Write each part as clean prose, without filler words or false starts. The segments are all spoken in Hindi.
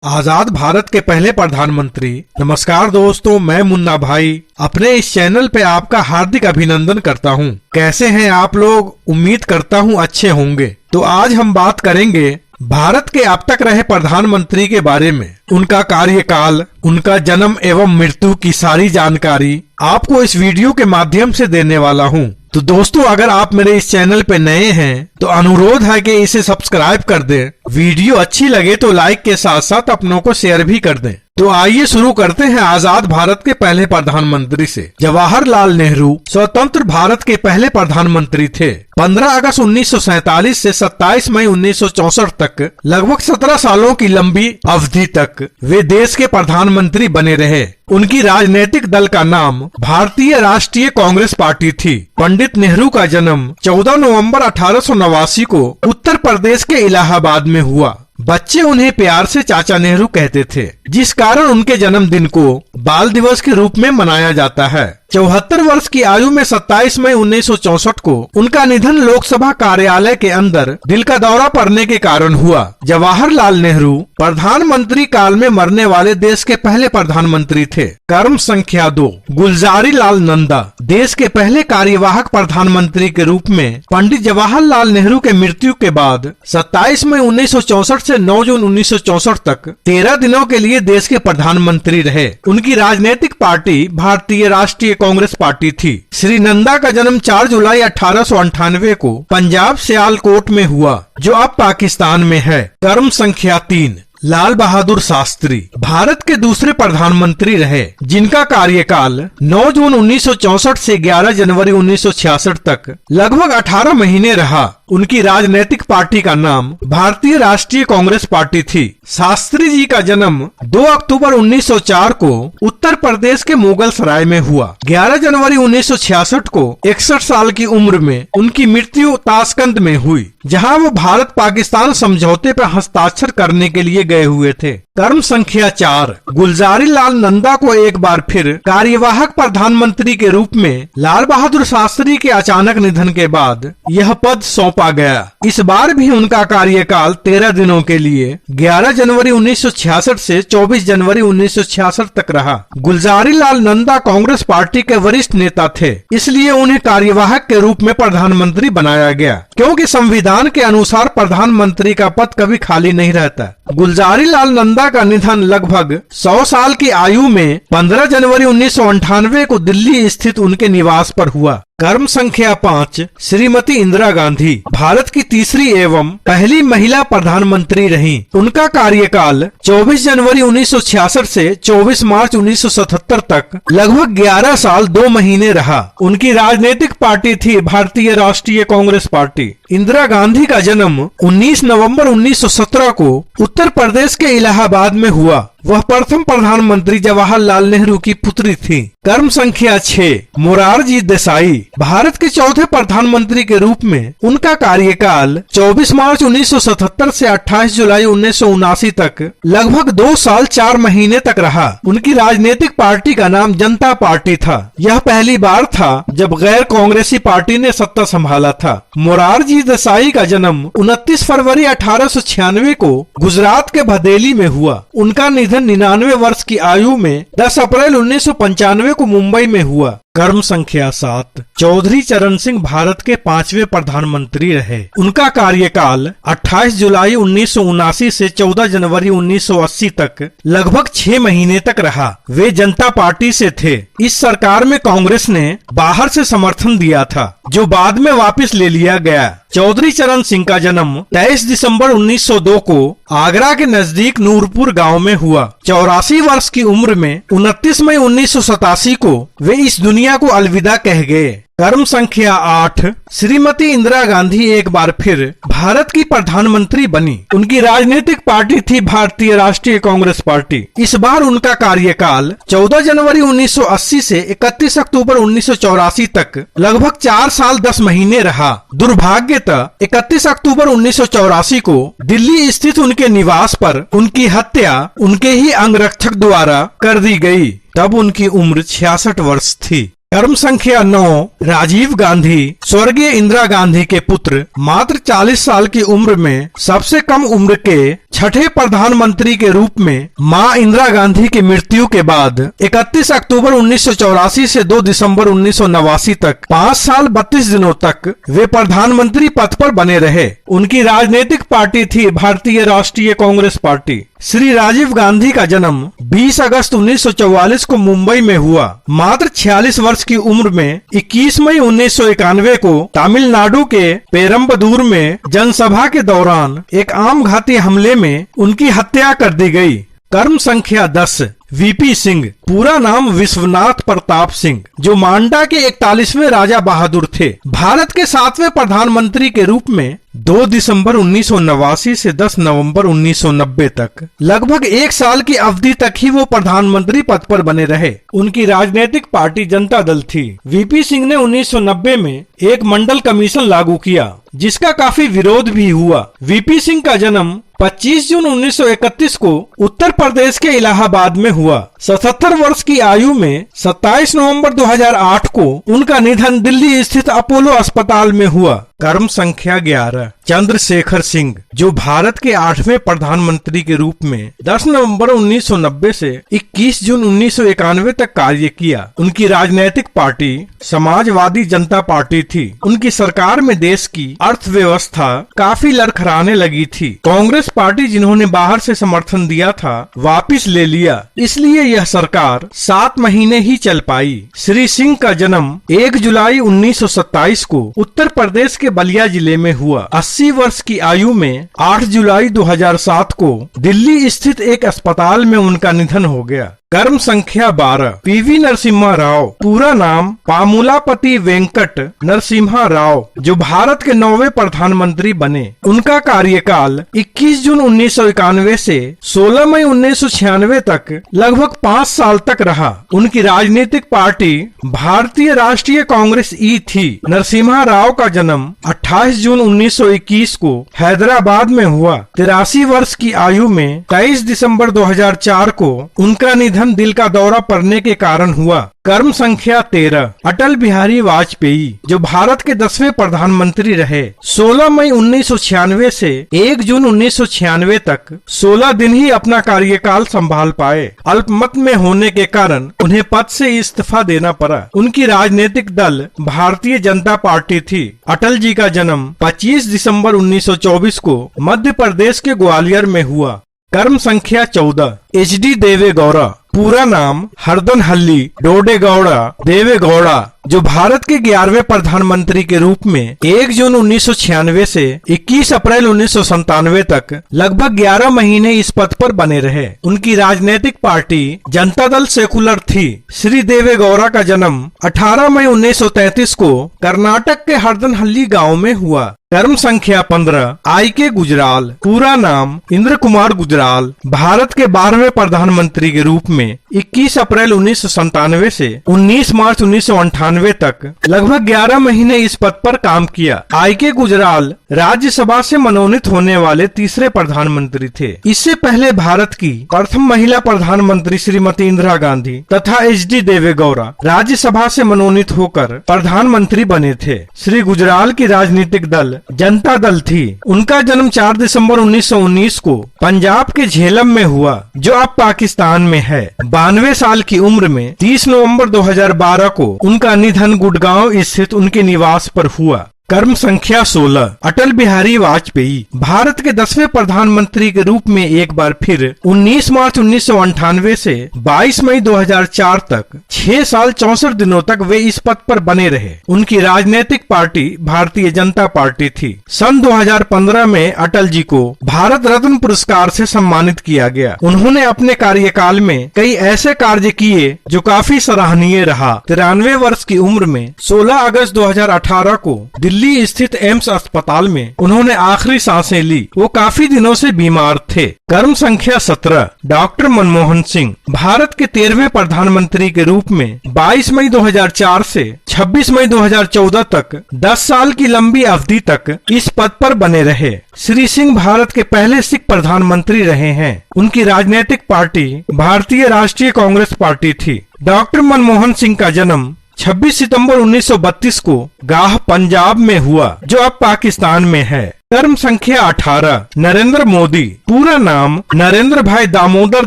आजाद भारत के पहले प्रधानमंत्री। नमस्कार दोस्तों, मैं मुन्ना भाई अपने इस चैनल पे आपका हार्दिक अभिनंदन करता हूँ। कैसे हैं आप लोग? उम्मीद करता हूँ अच्छे होंगे। तो आज हम बात करेंगे भारत के अब तक रहे प्रधानमंत्री के बारे में। उनका कार्यकाल, उनका जन्म एवं मृत्यु की सारी जानकारी आपको इस वीडियो के माध्यम से देने वाला हूँ। तो दोस्तों, अगर आप मेरे इस चैनल पे नए हैं तो अनुरोध है कि इसे सब्सक्राइब कर दें। वीडियो अच्छी लगे तो लाइक के साथ साथ अपनों को शेयर भी कर दें। तो आइए शुरू करते हैं आजाद भारत के पहले प्रधानमंत्री से। जवाहरलाल नेहरू स्वतंत्र भारत के पहले प्रधानमंत्री थे। 15 अगस्त 1947 से 27 मई 1964 तक लगभग 17 सालों की लंबी अवधि तक वे देश के प्रधानमंत्री बने रहे। उनकी राजनीतिक दल का नाम भारतीय राष्ट्रीय कांग्रेस पार्टी थी। पंडित नेहरू का जन्म 14 नवंबर 1889 को उत्तर प्रदेश के इलाहाबाद में हुआ। बच्चे उन्हें प्यार से चाचा नेहरू कहते थे, जिस कारण उनके जन्मदिन को बाल दिवस के रूप में मनाया जाता है। 74 वर्ष की आयु में 27 मई 1964 को उनका निधन लोकसभा कार्यालय के अंदर दिल का दौरा पड़ने के कारण हुआ। जवाहरलाल नेहरू प्रधानमंत्री काल में मरने वाले देश के पहले प्रधानमंत्री थे। कर्म संख्या 2, गुलजारी लाल नंदा देश के पहले कार्यवाहक प्रधानमंत्री के रूप में पंडित जवाहरलाल नेहरू के मृत्यु के बाद 27 मई 1964 से 9 जून 1964 तक 13 दिनों के लिए देश के प्रधानमंत्री रहे। उनकी राजनीतिक पार्टी भारतीय राष्ट्रीय कांग्रेस पार्टी थी। श्री नंदा का जन्म 4 जुलाई 1898 को पंजाब सियालकोट में हुआ, जो अब पाकिस्तान में है। कर्म संख्या 3, लाल बहादुर शास्त्री भारत के दूसरे प्रधानमंत्री रहे, जिनका कार्यकाल 9 जून 1964 से 11 जनवरी 1966 तक लगभग 18 महीने रहा। उनकी राजनीतिक पार्टी का नाम भारतीय राष्ट्रीय कांग्रेस पार्टी थी। शास्त्री जी का जन्म 2 अक्टूबर 1904 को उत्तर प्रदेश के मुगल सराय में हुआ। 11 जनवरी 1966 को 61 साल की उम्र में उनकी मृत्यु ताशकंद में हुई, जहां वो भारत पाकिस्तान समझौते पर हस्ताक्षर करने के लिए गए हुए थे। कर्म संख्या 4, गुलजारी लाल नंदा को एक बार फिर कार्यवाहक प्रधानमंत्री के रूप में लाल बहादुर शास्त्री के अचानक निधन के बाद यह पद सौंपा गया। इस बार भी उनका कार्यकाल 13 दिनों के लिए 11 जनवरी 1966 से 24 जनवरी 1966 तक रहा। गुलजारी लाल नंदा कांग्रेस पार्टी के वरिष्ठ नेता थे, इसलिए उन्हें कार्यवाहक के रूप में प्रधानमंत्री बनाया गया, क्योंकि संविधान के अनुसार प्रधानमंत्री का पद कभी खाली नहीं रहता। गुलजारी लाल नंदा का निधन लगभग 100 साल की आयु में 15 जनवरी 1998 को दिल्ली स्थित उनके निवास पर हुआ। कर्म संख्या 5, श्रीमती इंदिरा गांधी भारत की तीसरी एवं पहली महिला प्रधानमंत्री रहीं। उनका कार्यकाल 24 जनवरी 1966 से 24 मार्च 1977 तक लगभग 11 साल 2 महीने रहा। उनकी राजनीतिक पार्टी थी भारतीय राष्ट्रीय कांग्रेस पार्टी। इंदिरा गांधी का जन्म 19 नवंबर 1917 को उत्तर प्रदेश के इलाहाबाद में हुआ। वह प्रथम प्रधानमंत्री जवाहरलाल नेहरू की पुत्री थी। कर्म संख्या 6, मोरारजी देसाई भारत के चौथे प्रधानमंत्री के रूप में उनका कार्यकाल 24 मार्च 1977 से 28 जुलाई 1979 तक लगभग 2 साल 4 महीने तक रहा। उनकी राजनीतिक पार्टी का नाम जनता पार्टी था। यह पहली बार था जब गैर कांग्रेसी पार्टी ने सत्ता संभाला था। मोरारजी देसाई का जन्म 29 फरवरी 1896 को गुजरात के भदेली में हुआ। उनका निधन 99 वर्ष की आयु में 10 अप्रैल 1995 को मुंबई में हुआ। कर्म संख्या 7, चौधरी चरण सिंह भारत के 5वें प्रधानमंत्री रहे। उनका कार्यकाल 28 जुलाई 1979 से 14 जनवरी 1980 तक लगभग 6 महीने तक रहा। वे जनता पार्टी से थे। इस सरकार में कांग्रेस ने बाहर से समर्थन दिया था, जो बाद में वापस ले लिया गया। चौधरी चरण सिंह का जन्म 23 दिसंबर 1902 को आगरा के नजदीक नूरपुर गांव में हुआ। 84 वर्ष की उम्र में 29 मई 1987 को वे इस दुनिया को अलविदा कह गए। कर्म संख्या 8, श्रीमती इंदिरा गांधी एक बार फिर भारत की प्रधानमंत्री बनी। उनकी राजनीतिक पार्टी थी भारतीय राष्ट्रीय कांग्रेस पार्टी। इस बार उनका कार्यकाल 14 जनवरी 1980 से 31 अक्टूबर 1984 तक लगभग 4 साल 10 महीने रहा। दुर्भाग्यतः 31 अक्टूबर 1984 को दिल्ली स्थित उनके निवास पर उनकी हत्या उनके ही अंगरक्षक द्वारा कर दी गई। तब उनकी उम्र 66 वर्ष थी। कर्म संख्या 9 राजीव गांधी स्वर्गीय इंदिरा गांधी के पुत्र, मात्र 40 साल की उम्र में सबसे कम उम्र के छठे प्रधानमंत्री के रूप में मां इंदिरा गांधी की मृत्यु के बाद 31 अक्टूबर 1984 से 2 दिसंबर 1989 तक 5 साल 32 दिनों तक वे प्रधानमंत्री पद पर बने रहे। उनकी राजनीतिक पार्टी थी भारतीय राष्ट्रीय कांग्रेस पार्टी। श्री राजीव गांधी का जन्म 20 अगस्त 1944 को मुंबई में हुआ। मात्र 46 वर्ष की उम्र में 21 मई 1991 को तमिलनाडु के पेरम्बदूर में जनसभा के दौरान एक आम घाती हमले में उनकी हत्या कर दी गई। कर्म संख्या 10 वीपी सिंह, पूरा नाम विश्वनाथ प्रताप सिंह, जो मांडा के 41वें राजा बहादुर थे। भारत के 7वें प्रधानमंत्री के रूप में 2 दिसंबर 1989 से 10 नवंबर 1990 तक लगभग 1 साल की अवधि तक ही वो प्रधानमंत्री पद पर बने रहे। उनकी राजनीतिक पार्टी जनता दल थी। वीपी सिंह ने 1990 में एक मंडल कमीशन लागू किया, जिसका काफी विरोध भी हुआ। वीपी सिंह का जन्म 25 जून 1931 को उत्तर प्रदेश के इलाहाबाद में हुआ। 77 वर्ष की आयु में 27 नवंबर 2008 को उनका निधन दिल्ली स्थित अपोलो अस्पताल में हुआ। कर्म संख्या 11 चंद्रशेखर सिंह, जो भारत के 8वें प्रधानमंत्री के रूप में 10 नवंबर 1990 से 21 जून 1991 तक कार्य किया। उनकी राजनीतिक पार्टी समाजवादी जनता पार्टी थी। उनकी सरकार में देश की अर्थव्यवस्था काफी लड़खड़ाने लगी थी। कांग्रेस पार्टी, जिन्होंने बाहर से समर्थन दिया था, वापिस ले लिया, इसलिए यह सरकार 7 महीने ही चल पाई। श्री सिंह का जन्म 1 जुलाई 1927 को उत्तर प्रदेश के बलिया जिले में हुआ। 80 वर्ष की आयु में 8 जुलाई 2007 को दिल्ली स्थित एक अस्पताल में उनका निधन हो गया। कर्म संख्या 12 पीवी नरसिम्हा राव, पूरा नाम पामुलापति वेंकट नरसिम्हा राव, जो भारत के 9वें प्रधानमंत्री बने। उनका कार्यकाल 21 जून 1991 से 16 मई 1996 तक लगभग 5 साल तक रहा। उनकी राजनीतिक पार्टी भारतीय राष्ट्रीय कांग्रेस ई थी। नरसिम्हा राव का जन्म 28 जून 1921 को हैदराबाद में हुआ। 83 वर्ष की आयु में 23 दिसंबर 2004 को उनका निधन दिल का दौरा पड़ने के कारण हुआ। कर्म संख्या 13 अटल बिहारी वाजपेयी, जो भारत के 10वें प्रधानमंत्री रहे। 16 मई 1996 से 1 जून 1996 तक 16 दिन ही अपना कार्यकाल संभाल पाए। अल्पमत में होने के कारण उन्हें पद से इस्तीफा देना पड़ा। उनकी राजनीतिक दल भारतीय जनता पार्टी थी। अटल जी का जन्म 25 दिसंबर 1924 को मध्य प्रदेश के ग्वालियर में हुआ। कर्म संख्या 14 HD देवेगौड़ा, पूरा नाम हरदनहल्ली डोडेगौड़ा देवेगौड़ा, जो भारत के 11वें प्रधानमंत्री के रूप में 1 जून 1996 से 21 अप्रैल 1997 तक लगभग 11 महीने इस पद पर बने रहे। उनकी राजनीतिक पार्टी जनता दल सेकुलर थी। श्री देवेगौड़ा का जन्म 18 मई 1933 को कर्नाटक के हरदनहल्ली गांव में हुआ। कर्म संख्या 15 IK गुजराल, पूरा नाम इंद्र कुमार गुजराल, भारत के 12वें प्रधानमंत्री के रूप में 21 अप्रैल 1997 से 19 मार्च 1998 तक लगभग 11 महीने इस पद पर काम किया। IK गुजराल राज्यसभा से मनोनीत होने वाले तीसरे प्रधानमंत्री थे। इससे पहले भारत की प्रथम महिला प्रधानमंत्री श्रीमती इंदिरा गांधी तथा HD देवेगौड़ा राज्यसभा से मनोनीत होकर प्रधानमंत्री बने थे। श्री गुजराल की राजनीतिक दल जनता दल थी। उनका जन्म 4 दिसंबर 1919 को पंजाब के झेलम में हुआ, जो अब पाकिस्तान में है। 92 साल की उम्र में 30 नवंबर 2012 को उनका निधन गुड़गांव स्थित उनके निवास पर हुआ। कर्म संख्या 16 अटल बिहारी वाजपेयी, भारत के 10वें प्रधानमंत्री के रूप में एक बार फिर 19 मार्च 1998 से 22 मई 2004 तक 6 साल 64 दिनों तक वे इस पद पर बने रहे। उनकी राजनीतिक पार्टी भारतीय जनता पार्टी थी। सन 2015 में अटल जी को भारत रत्न पुरस्कार से सम्मानित किया गया। उन्होंने अपने कार्यकाल में कई ऐसे कार्य किए जो काफी सराहनीय रहा। 93 वर्ष की उम्र में 16 अगस्त 2018 को दिल्ली स्थित एम्स अस्पताल में उन्होंने आखिरी सांसें ली। वो काफी दिनों से बीमार थे। कर्म संख्या 17 डॉक्टर मनमोहन सिंह, भारत के 13वें प्रधानमंत्री के रूप में 22 मई 2004 से 26 मई 2014 तक 10 साल की लंबी अवधि तक इस पद पर बने रहे। श्री सिंह भारत के पहले सिख प्रधानमंत्री रहे हैं। उनकी राजनीतिक पार्टी भारतीय राष्ट्रीय कांग्रेस पार्टी थी। डॉक्टर मनमोहन सिंह का जन्म 26 सितंबर 1932 को गाह पंजाब में हुआ, जो अब पाकिस्तान में है। कर्म संख्या 18, नरेंद्र मोदी। पूरा नाम नरेंद्र भाई दामोदर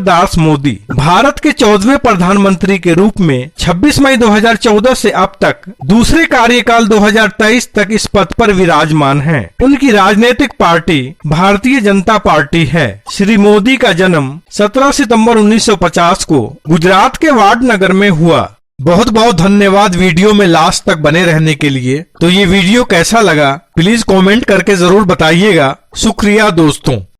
दास मोदी। भारत के 14वें प्रधानमंत्री के रूप में 26 मई 2014 से अब तक दूसरे कार्यकाल 2023 तक इस पद पर विराजमान हैं। उनकी राजनीतिक पार्टी भारतीय जनता पार्टी है। श्री मोदी का जन्म 17 सितंबर 1950 को गुजरात के वाडनगर में हुआ। बहुत बहुत धन्यवाद वीडियो में लास्ट तक बने रहने के लिए। तो ये वीडियो कैसा लगा प्लीज कमेंट करके जरूर बताइएगा। शुक्रिया दोस्तों।